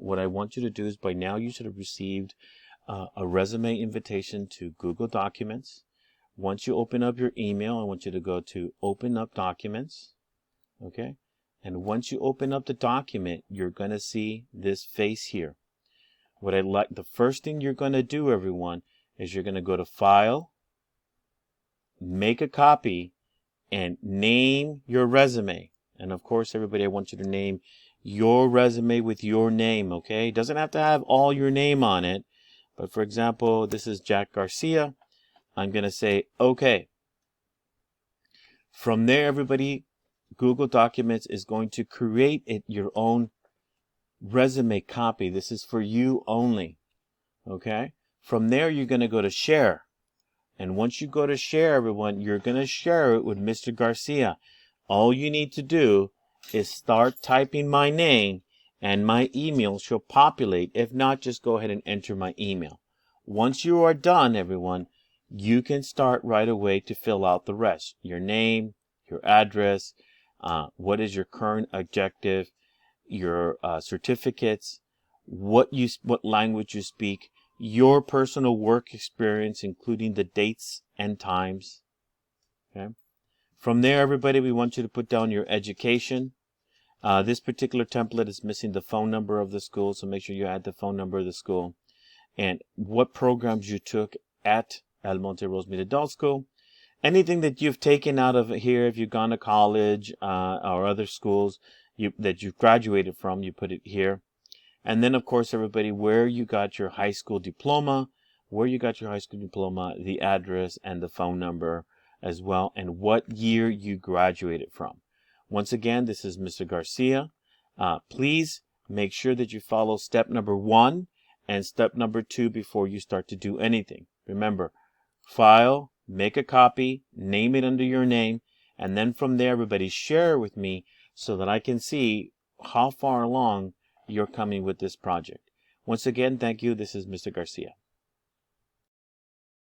what I want you to do is, by now you should have received a resume invitation to Google Documents. Once you open up your email, I want you to go to Open Up Documents. Okay? And once you open up the document, you're going to see this face here. What I like, the first thing you're going to do, everyone, is you're going to go to File, make a copy, and name your resume. And of course, everybody, I want you to name your resume with your name, okay? It doesn't have to have all your name on it. But for example, this is Jack Garcia. I'm going to say, okay. From there, everybody, Google Documents is going to create your own resume copy. This is for you only, okay? From there, you're going to go to Share. And once you go to Share, everyone, you're going to share it with Mr. Garcia. All you need to do is start typing my name, and my email shall populate. If not, just go ahead and enter my email. Once you are done, everyone, you can start right away to fill out the rest. Your name, your address, what is your current objective, your certificates, what language you speak, your personal work experience, including the dates and times. Okay. From there, everybody, we want you to put down your education. This particular template is missing the phone number of the school, so make sure you add the phone number of the school. And what programs you took at El Monte Rosemead Adult School. Anything that you've taken out of here, if you've gone to college or other schools that you've graduated from, you put it here. And then, of course, everybody, where you got your high school diploma, the address and the phone number as well, and what year you graduated from. Once again, this is Mr. Garcia. Please make sure that you follow step number 1 and step number 2 before you start to do anything. Remember, file, make a copy, name it under your name, and then from there, everybody, share it with me so that I can see how far along you're coming with this project. Once again, thank you. This is Mr. Garcia.